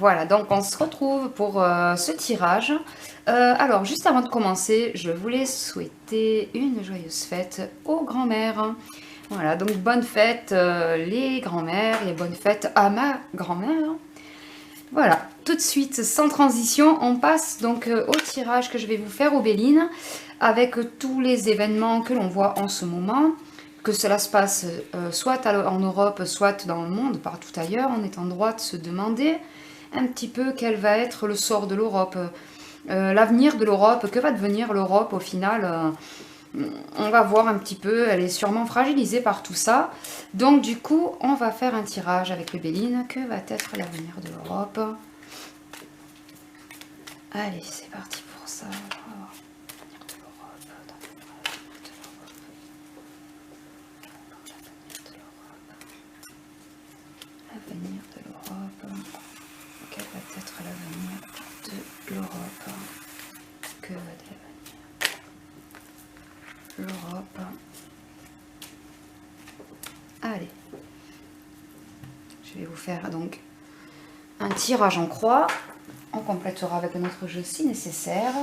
Voilà, donc on se retrouve pour ce tirage. Alors, juste avant de commencer, je voulais souhaiter une joyeuse fête aux grands-mères. Voilà, donc bonne fête les grands-mères et bonne fête à ma grand-mère. Voilà, tout de suite, sans transition, on passe donc au tirage que je vais vous faire aux Bélines, avec tous les événements que l'on voit en ce moment, que cela se passe soit en Europe, soit dans le monde, partout ailleurs. On est en droit de se demander un petit peu quel va être le sort de l'Europe, l'avenir de l'Europe, que va devenir l'Europe au final. On va voir un petit peu, elle est sûrement fragilisée par tout ça. Donc du coup, on va faire un tirage avec les Bélines. Que va être l'avenir de l'Europe? Allez, c'est parti pour ça. L'avenir de l'Europe. Quel va être l'avenir de l'Europe? Que va devenir l'Europe? Allez. Je vais vous faire donc un tirage en croix. On complétera avec notre jeu si nécessaire.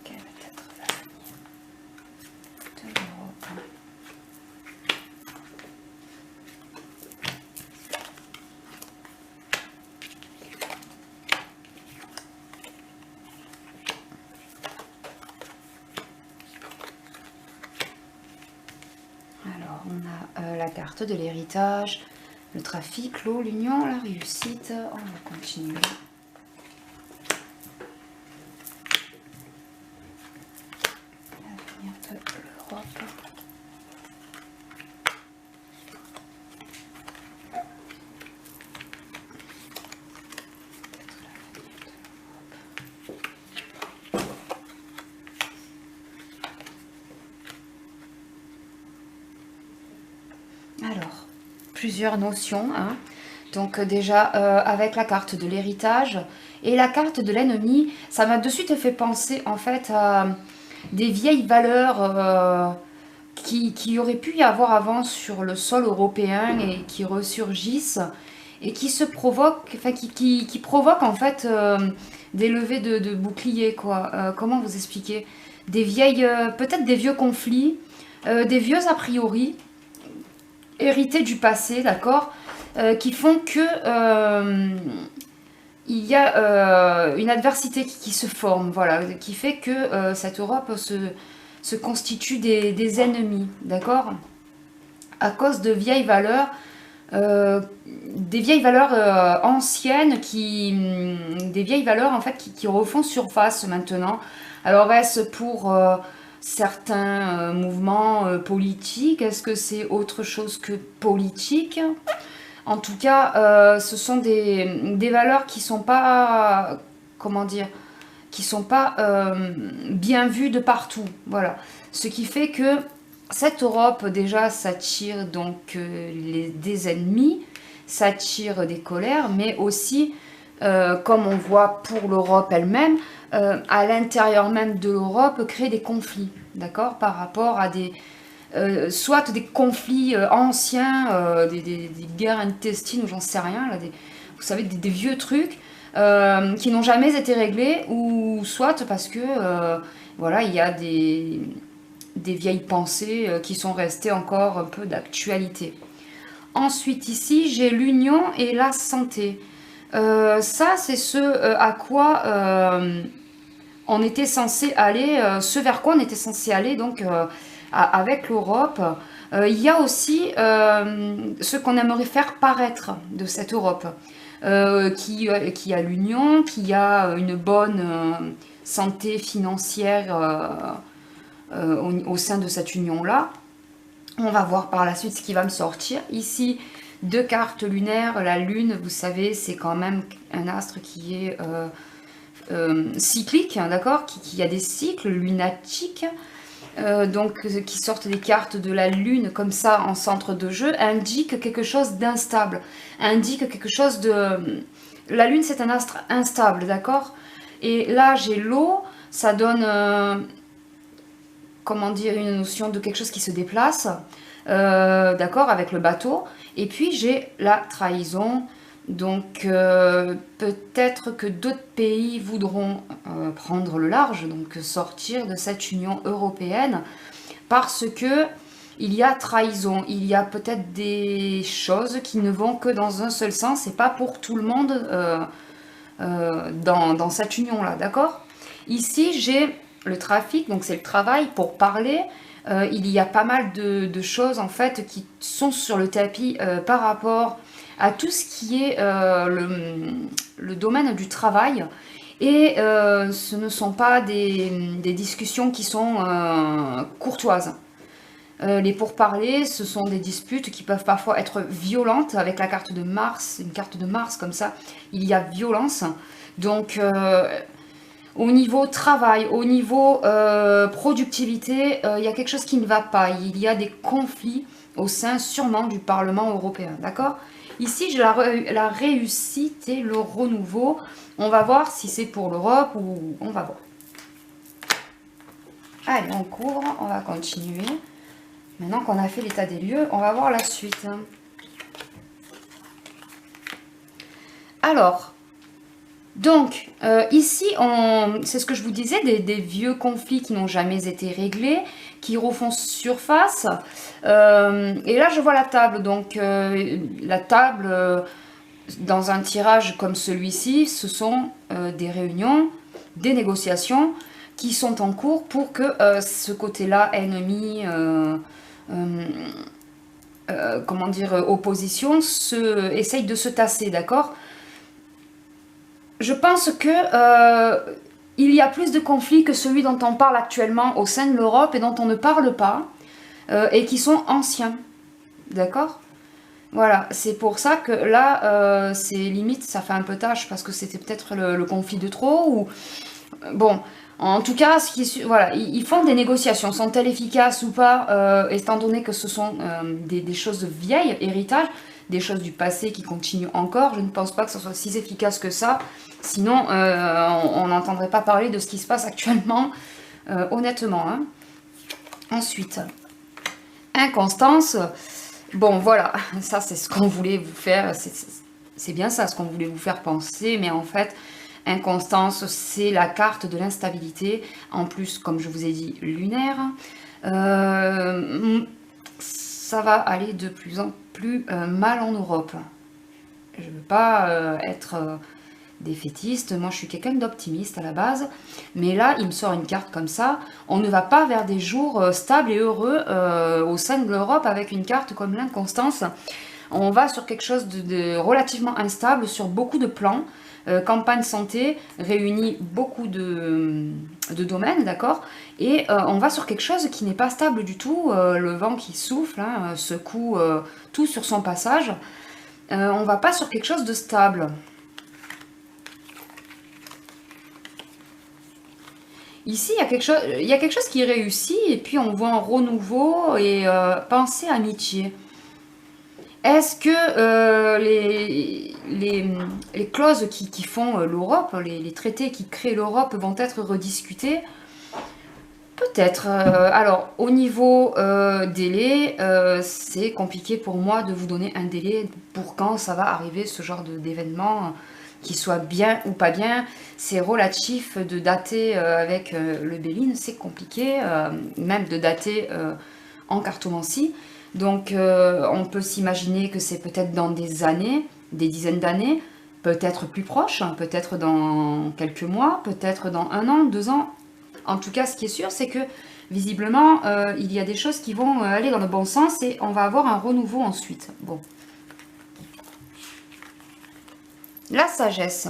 Quel va être l'avenir de l'Europe? Alors, on a la carte de l'héritage, le trafic, l'eau, l'union, la réussite. On va continuer. L'avenir de l'Europe. Alors, plusieurs notions, hein. Donc déjà, avec la carte de l'héritage et la carte de l'ennemi, ça m'a de suite fait penser en fait à des vieilles valeurs qui aurait pu y avoir avant sur le sol européen et qui ressurgissent et qui se provoquent, enfin qui provoquent en fait des levées de boucliers, quoi. Comment vous expliquer? Des vieilles, peut-être des vieux conflits, des vieux a priori hérités du passé, d'accord, qui font que il y a une adversité qui se forme, voilà, qui fait que cette Europe se constitue des ennemis, d'accord, à cause de vieilles valeurs, des vieilles valeurs anciennes, des vieilles valeurs en fait qui refont surface maintenant. Alors est-ce pour certains mouvements politiques? Est-ce que c'est autre chose que politique? En tout cas, ce sont des valeurs qui sont pas, comment dire, qui sont pas bien vues de partout. Voilà. Ce qui fait que cette Europe, déjà, s'attire donc des ennemis, s'attire des colères, mais aussi, comme on voit pour l'Europe elle-même, à l'intérieur même de l'Europe, créer des conflits, d'accord, par rapport à soit des conflits anciens, des guerres intestines ou j'en sais rien, là, vous savez, des vieux trucs qui n'ont jamais été réglés, ou soit parce que voilà, il y a des vieilles pensées qui sont restées encore un peu d'actualité. Ensuite, ici, j'ai l'union et la santé. Ça, c'est ce à quoi on était censé aller, ce vers quoi on était censé aller donc avec l'Europe. Il y a aussi ce qu'on aimerait faire paraître de cette Europe, qui a l'union, qui a une bonne santé financière au sein de cette union-là. On va voir par la suite ce qui va me sortir. Ici, deux cartes lunaires. La lune, vous savez, c'est quand même un astre qui est cyclique, hein, d'accord, qui a des cycles lunatiques. Donc qui sortent des cartes de la lune comme ça en centre de jeu, indique quelque chose d'instable, indique quelque chose de... La lune, c'est un astre instable, d'accord. Et là, j'ai l'eau, ça donne, comment dire, une notion de quelque chose qui se déplace, d'accord, avec le bateau. Et puis, j'ai la trahison, Donc peut-être que d'autres pays voudront prendre le large, donc sortir de cette Union européenne, parce que il y a trahison, il y a peut-être des choses qui ne vont que dans un seul sens et pas pour tout le monde dans cette union-là, d'accord? Ici, j'ai le trafic, donc c'est le travail pour parler. Il y a pas mal de choses en fait qui sont sur le tapis par rapport à tout ce qui est le domaine du travail. Et ce ne sont pas des discussions qui sont courtoises. Les pourparlers, ce sont des disputes qui peuvent parfois être violentes. Avec la carte de Mars, une carte de Mars comme ça, il y a violence. Donc, au niveau travail, au niveau productivité, il y a quelque chose qui ne va pas. Il y a des conflits au sein sûrement du Parlement européen, d'accord? Ici, j'ai la réussite et le renouveau. On va voir si c'est pour l'Europe ou on va voir. Allez, on couvre, on va continuer. Maintenant qu'on a fait l'état des lieux, on va voir la suite. Alors, donc, ici, c'est ce que je vous disais, des vieux conflits qui n'ont jamais été réglés, qui refont surface. Et là, je vois la table. Donc, la table, dans un tirage comme celui-ci, ce sont des réunions, des négociations qui sont en cours pour que ce côté-là, ennemi, comment dire, opposition, essaye de se tasser, d'accord? Je pense que il y a plus de conflits que celui dont on parle actuellement au sein de l'Europe et dont on ne parle pas, et qui sont anciens, d'accord? Voilà, c'est pour ça que là, c'est limite, ça fait un peu tâche, parce que c'était peut-être le conflit de trop, ou... Bon, en tout cas, voilà, ils font des négociations. Sont-elles efficaces ou pas, étant donné que ce sont des choses vieilles, héritage, des choses du passé qui continuent encore. Je ne pense pas que ce soit si efficace que ça. Sinon, on n'entendrait pas parler de ce qui se passe actuellement, honnêtement. Hein. Ensuite, inconstance. Bon, voilà, ça c'est ce qu'on voulait vous faire. C'est bien ça ce qu'on voulait vous faire penser, mais en fait... Inconstance, c'est la carte de l'instabilité, en plus, comme je vous ai dit, lunaire. Ça va aller de plus en plus mal en Europe. Je ne veux pas être défaitiste, moi je suis quelqu'un d'optimiste à la base, mais là, il me sort une carte comme ça. On ne va pas vers des jours stables et heureux au sein de l'Europe avec une carte comme l'inconstance. On va sur quelque chose de relativement instable sur beaucoup de plans. Campagne santé réunit beaucoup de domaines, d'accord? Et on va sur quelque chose qui n'est pas stable du tout. Le vent qui souffle hein, secoue tout sur son passage. On va pas sur quelque chose de stable. Ici, il y a quelque chose qui réussit et puis on voit un renouveau et pensée amitié. Est-ce que les clauses qui font l'Europe, les traités qui créent l'Europe vont être rediscutés? Peut-être. Alors, au niveau délai, c'est compliqué pour moi de vous donner un délai pour quand ça va arriver, ce genre d'événement, qu'il soit bien ou pas bien. C'est relatif de dater avec le Béline, c'est compliqué, même de dater en cartomancie. Donc on peut s'imaginer que c'est peut-être dans des années, des dizaines d'années, peut-être plus proche, hein, peut-être dans quelques mois, peut-être dans 1 an, 2 ans. En tout cas, ce qui est sûr, c'est que visiblement, il y a des choses qui vont aller dans le bon sens et on va avoir un renouveau ensuite. Bon. La sagesse.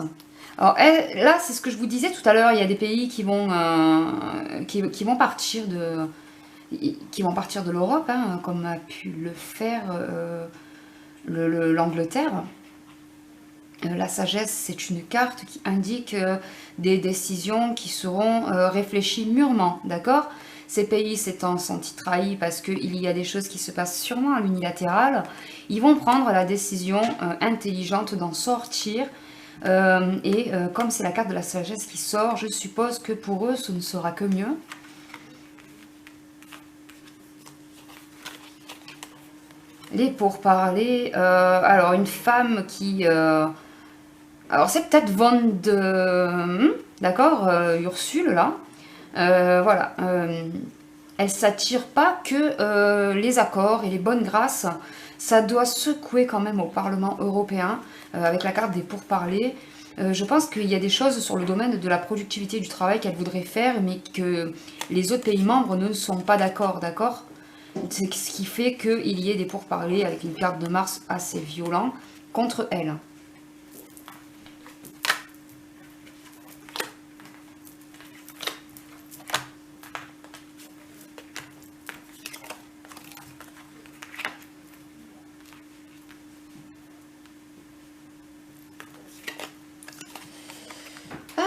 Alors là, c'est ce que je vous disais tout à l'heure, il y a des pays qui vont partir de l'Europe, hein, comme a pu le faire l'Angleterre. La sagesse, c'est une carte qui indique des décisions qui seront réfléchies mûrement, d'accord? Ces pays s'étant sentis trahis parce qu'il y a des choses qui se passent sûrement à l'unilatéral, ils vont prendre la décision intelligente d'en sortir. Comme c'est la carte de la sagesse qui sort, je suppose que pour eux, ce ne sera que mieux. Les pourparlers. Alors, une femme qui... alors, c'est peut-être Van de... D'accord, Ursule, là. Voilà. Elle s'attire pas que les accords et les bonnes grâces. Ça doit secouer quand même au Parlement européen, avec la carte des pourparlers. Je pense qu'il y a des choses sur le domaine de la productivité du travail qu'elle voudrait faire, mais que les autres pays membres ne sont pas d'accord, d'accord? C'est ce qui fait qu'il y ait des pourparlers avec une carte de Mars assez violent contre elle.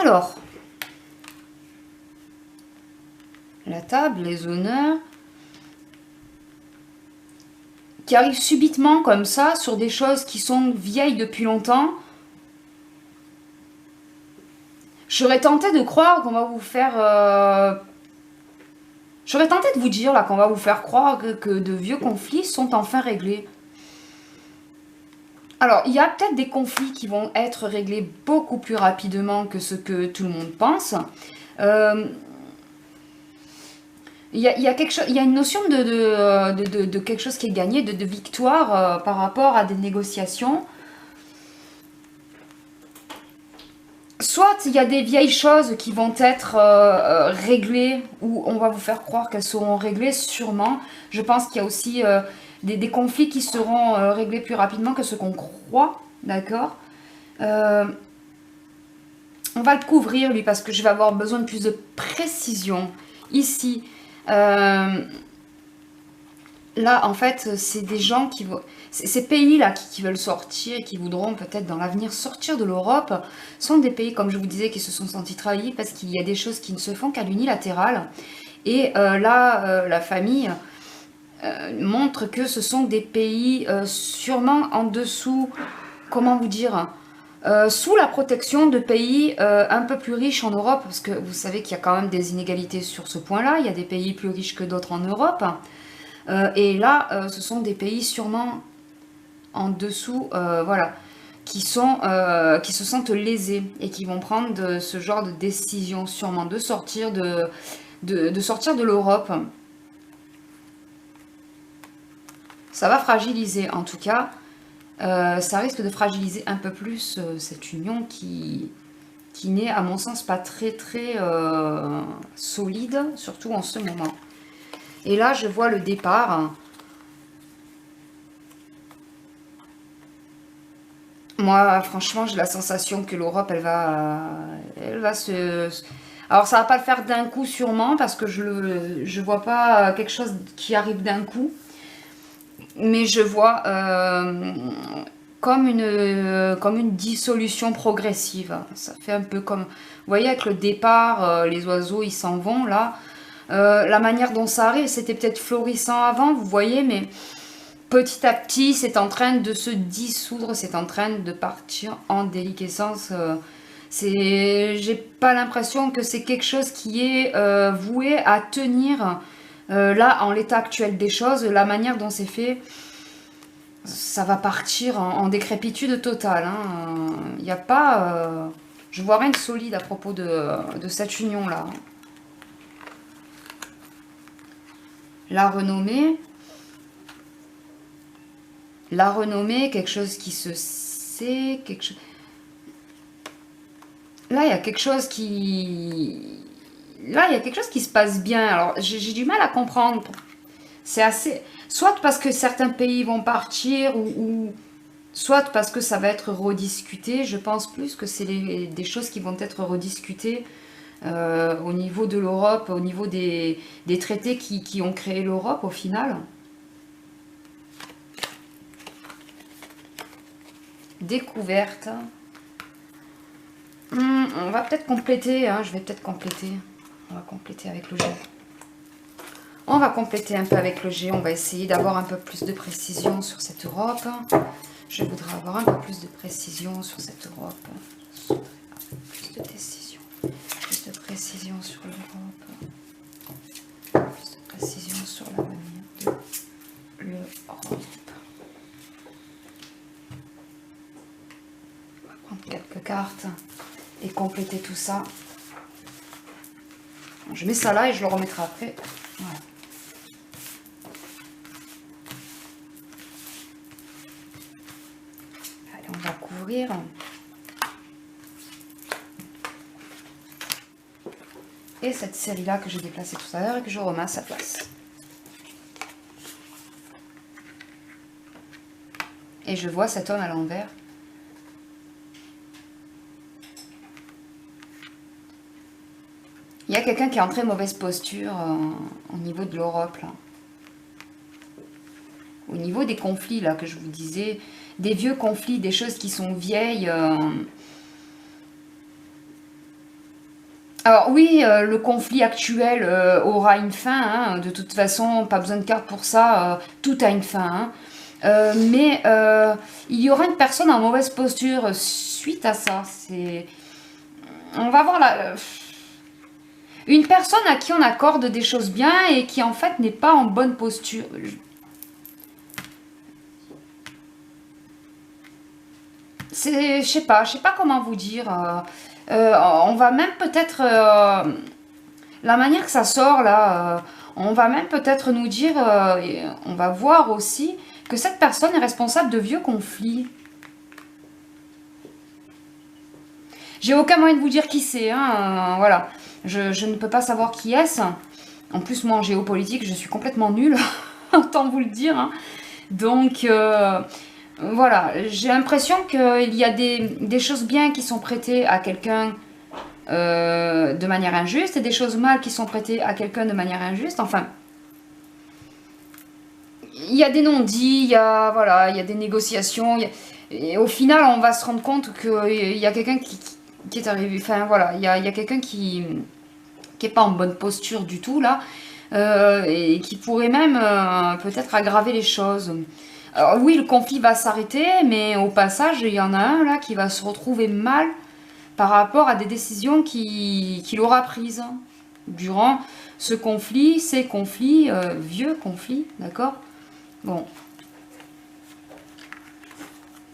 Alors, la table, les honneurs, qui arrivent subitement comme ça sur des choses qui sont vieilles depuis longtemps. Je serais tentée de croire qu'on va vous faire... Je serais tentée de vous dire là qu'on va vous faire croire que de vieux conflits sont enfin réglés. Alors, il y a peut-être des conflits qui vont être réglés beaucoup plus rapidement que ce que tout le monde pense. Il y a quelque chose, il y a une notion de quelque chose qui est gagné, de victoire par rapport à des négociations. Soit il y a des vieilles choses qui vont être réglées, ou on va vous faire croire qu'elles seront réglées, sûrement. Je pense qu'il y a aussi des conflits qui seront réglés plus rapidement que ce qu'on croit, d'accord. On va le couvrir, lui, parce que je vais avoir besoin de plus de précision. Ici, là, en fait, c'est des gens qui vont... Ces pays-là qui veulent sortir et qui voudront peut-être dans l'avenir sortir de l'Europe sont des pays, comme je vous disais, qui se sont sentis trahis parce qu'il y a des choses qui ne se font qu'à l'unilatéral. Et là, la famille montre que ce sont des pays sûrement en dessous, comment vous dire, sous la protection de pays un peu plus riches en Europe, parce que vous savez qu'il y a quand même des inégalités sur ce point-là. Il y a des pays plus riches que d'autres en Europe. Et là, ce sont des pays sûrement en dessous, voilà, qui se sentent lésés et qui vont prendre ce genre de décision, sûrement, de sortir de sortir de l'Europe. Ça va fragiliser, en tout cas. Ça risque de fragiliser un peu plus cette union qui n'est, à mon sens, pas très très solide, surtout en ce moment. Et là, je vois le départ. Moi, franchement, j'ai la sensation que l'Europe, elle va se... Alors, ça va pas le faire d'un coup, sûrement, parce que je vois pas quelque chose qui arrive d'un coup. Mais je vois comme une dissolution progressive. Ça fait un peu comme... Vous voyez, avec le départ, les oiseaux, ils s'en vont, là. La manière dont ça arrive, c'était peut-être florissant avant, vous voyez, mais... Petit à petit, c'est en train de se dissoudre, c'est en train de partir en déliquescence. J'ai pas l'impression que c'est quelque chose qui est voué à tenir là, en l'état actuel des choses. La manière dont c'est fait, ça va partir en décrépitude totale. Il n'y a pas... je vois rien de solide à propos de cette union-là. La renommée... La renommée, quelque chose qui se sait, quelque chose... Là, il y a quelque chose qui... Là, il y a quelque chose qui se passe bien. Alors, j'ai du mal à comprendre. C'est assez... Soit parce que certains pays vont partir, ou soit parce que ça va être rediscuté. Je pense plus que c'est des choses qui vont être rediscutées au niveau de l'Europe, au niveau des traités qui ont créé l'Europe, au final. Découverte. On va peut-être compléter, hein, je vais peut-être compléter. On va compléter avec le G. On va compléter un peu avec le G. On va essayer d'avoir un peu plus de précision sur cette Europe. Je voudrais avoir un peu plus de précision sur cette Europe. Plus de décision. Plus de précision sur l'Europe. Plus de précision sur l'avenir de l'Europe. quelques cartes et compléter tout ça. Je mets ça là et je le remettrai après. Voilà. Allez, on va couvrir. Et cette série-là que j'ai déplacée tout à l'heure et que je remets à sa place. Et je vois cet homme à l'envers. Il y a quelqu'un qui est en très mauvaise posture au niveau de l'Europe, là. Au niveau des conflits, là, que je vous disais. Des vieux conflits, des choses qui sont vieilles. Alors oui, le conflit actuel aura une fin. Hein. De toute façon, pas besoin de carte pour ça. Tout a une fin. Hein. Mais il y aura une personne en mauvaise posture suite à ça. On va voir là... Une personne à qui on accorde des choses bien et qui en fait n'est pas en bonne posture. Je sais pas comment vous dire. On va même peut-être... la manière que ça sort là, on va même peut-être nous dire, et on va voir aussi que cette personne est responsable de vieux conflits. J'ai aucun moyen de vous dire qui c'est, hein, voilà. Je ne peux pas savoir qui est-ce. En plus, moi, en géopolitique, je suis complètement nulle, autant vous le dire. Hein. Donc, voilà, j'ai l'impression qu'il y a des choses bien qui sont prêtées à quelqu'un de manière injuste et des choses mal qui sont prêtées à quelqu'un de manière injuste. Enfin, il y a des non-dits, voilà, il y a des négociations. Et au final, on va se rendre compte qu'il y a quelqu'un qui est arrivé. Enfin, voilà, il y a quelqu'un qui est pas en bonne posture du tout, là, et qui pourrait même peut-être aggraver les choses. Alors oui, le conflit va s'arrêter, mais au passage, il y en a un, là, qui va se retrouver mal par rapport à des décisions qu'il aura prises durant ce conflit, ces conflits, vieux conflits, d'accord? Bon.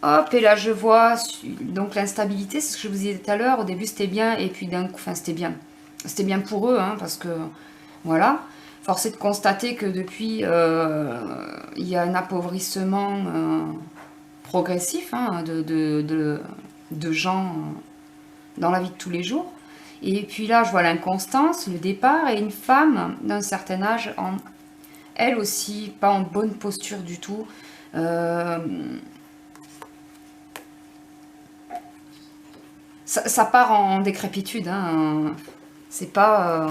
Hop, et là je vois donc l'instabilité, c'est ce que je vous disais tout à l'heure. Au début c'était bien, et puis d'un coup, enfin c'était bien. C'était bien pour eux, hein, parce que, voilà. Force est de constater que depuis, il y a un appauvrissement progressif hein, de gens dans la vie de tous les jours. Et puis là, je vois l'inconstance, le départ, et une femme d'un certain âge, elle aussi, pas en bonne posture du tout. Ça part en décrépitude. Hein. C'est pas...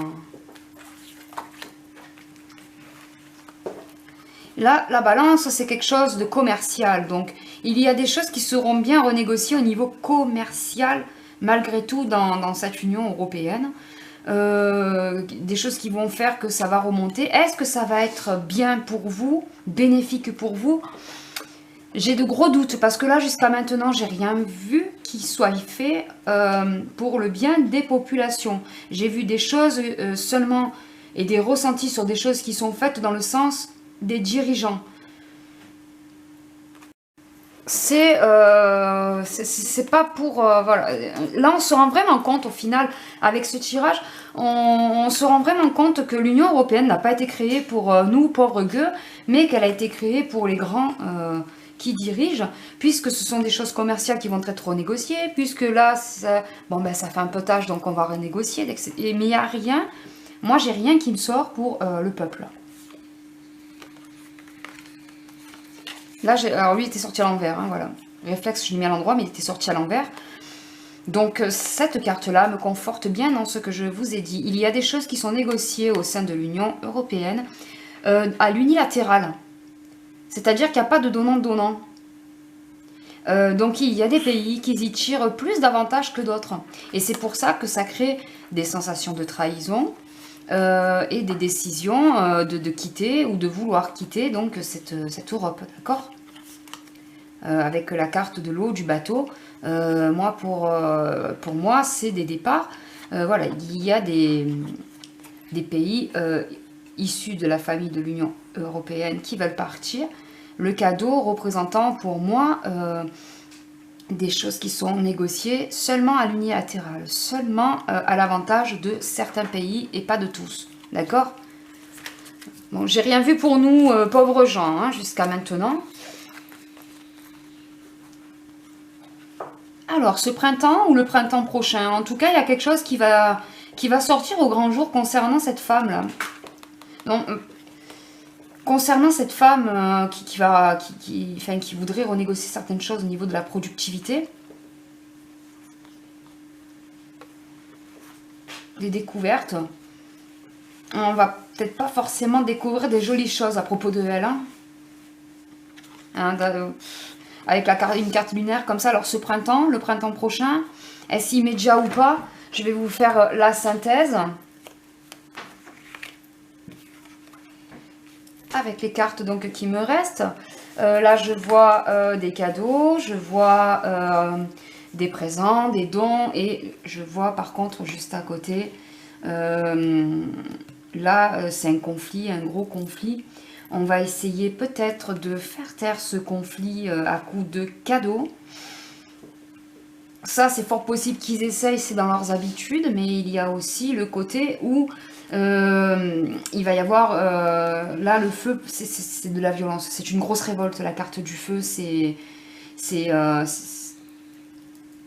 Là, la balance, c'est quelque chose de commercial. Donc, il y a des choses qui seront bien renégociées au niveau commercial, malgré tout, dans cette Union européenne. Des choses qui vont faire que ça va remonter. Est-ce que ça va être bien pour vous, bénéfique pour vous? J'ai de gros doutes, parce que là, jusqu'à maintenant, j'ai rien vu qui soit fait pour le bien des populations. J'ai vu des choses seulement, et des ressentis sur des choses qui sont faites dans le sens des dirigeants. C'est pas pour... voilà. Là, on se rend vraiment compte, au final, avec ce tirage, on se rend vraiment compte que l'Union européenne n'a pas été créée pour nous, pauvres gueux, mais qu'elle a été créée pour les grands qui dirigent, puisque ce sont des choses commerciales qui vont être renégociées, puisque là, bon, ben, ça fait un potage, donc on va renégocier. Mais il n'y a rien, moi, j'ai rien qui me sort pour le peuple. Là, alors lui, il était sorti à l'envers, hein, voilà. Réflexe, je l'ai mis à l'endroit, mais il était sorti à l'envers. Donc, cette carte-là me conforte bien dans ce que je vous ai dit. Il y a des choses qui sont négociées au sein de l'Union européenne à l'unilatéral. C'est-à-dire qu'il n'y a pas de donnant-donnant. Donc, il y a des pays qui y tirent plus d'avantages que d'autres. Et c'est pour ça que ça crée des sensations de trahison et des décisions de quitter ou de vouloir quitter donc cette Europe, d'accord? Avec la carte de l'eau, du bateau, moi pour moi c'est des départs. Voilà, il y a des pays issus de la famille de l'Union européenne qui veulent partir. Le cadeau représentant pour moi des choses qui sont négociées seulement à l'unilatéral, seulement à l'avantage de certains pays et pas de tous. D'accord? Bon, j'ai rien vu pour nous, pauvres gens, hein, jusqu'à maintenant. Alors, ce printemps ou le printemps prochain, en tout cas, il y a quelque chose qui va sortir au grand jour concernant cette femme-là. Donc, concernant cette femme qui voudrait renégocier certaines choses au niveau de la productivité, des découvertes, on va peut-être pas forcément découvrir des jolies choses à propos de elle. Avec une carte lunaire comme ça, alors ce printemps, le printemps prochain, est-ce immédiat ou pas? Je vais vous faire la synthèse. Avec les cartes donc qui me restent. Là, je vois des cadeaux, je vois des présents, des dons, et je vois par contre juste à côté, là, c'est un conflit, un gros conflit. On va essayer peut-être de faire taire ce conflit à coup de cadeaux. Ça, c'est fort possible qu'ils essayent, c'est dans leurs habitudes, mais il y a aussi le côté où il va y avoir, là, le feu, c'est de la violence. C'est une grosse révolte, la carte du feu,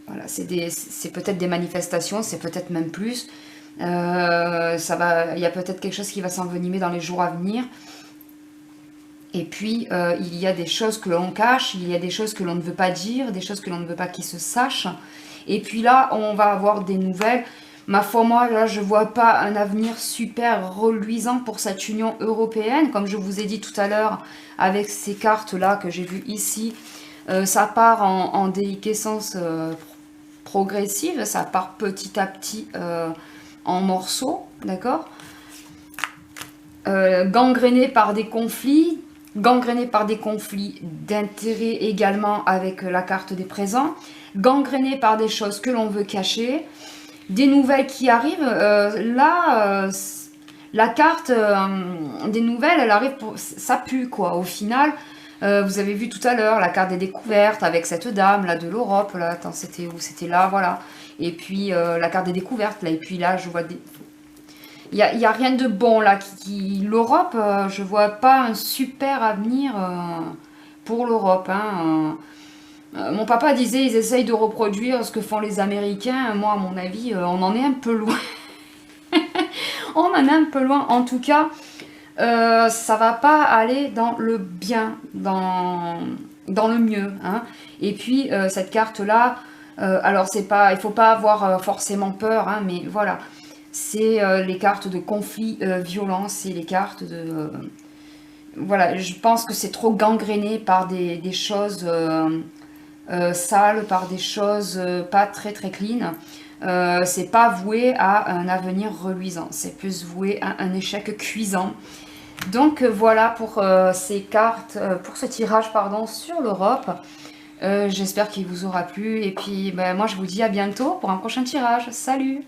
voilà, c'est peut-être des manifestations, c'est peut-être même plus. Il y a peut-être quelque chose qui va s'envenimer dans les jours à venir. Et puis, il y a des choses que l'on cache, il y a des choses que l'on ne veut pas dire, des choses que l'on ne veut pas qu'ils se sachent. Et puis là, on va avoir des nouvelles. Ma foi, moi, là, je vois pas un avenir super reluisant pour cette Union européenne. Comme je vous ai dit tout à l'heure, avec ces cartes-là que j'ai vues ici, ça part en déliquescence progressive, ça part petit à petit en morceaux, d'accord, gangréné par des conflits d'intérêt également avec la carte des présents, gangréné par des choses que l'on veut cacher, des nouvelles qui arrivent. La carte des nouvelles, elle arrive, ça pue quoi, au final. Vous avez vu tout à l'heure la carte des découvertes avec cette dame là de l'Europe, là, attends, c'était où? C'était là, voilà. Et puis la carte des découvertes, là, et puis là, je vois des... Il n'y a rien de bon là. L'Europe, je vois pas un super avenir pour l'Europe. Mon papa disait ils essayent de reproduire ce que font les Américains. Moi, à mon avis, on en est un peu loin. On en est un peu loin. En tout cas, ça va pas aller dans le bien, dans le mieux. Et puis, cette carte-là, alors c'est pas, il faut pas avoir forcément peur, mais voilà. C'est les cartes de conflit violent, c'est les cartes de... voilà, je pense que c'est trop gangréné par des choses sales, par des choses pas très très clean. C'est pas voué à un avenir reluisant, c'est plus voué à un échec cuisant. Donc voilà pour ces cartes, pour ce tirage pardon, sur l'Europe. J'espère qu'il vous aura plu et puis ben, moi je vous dis à bientôt pour un prochain tirage. Salut!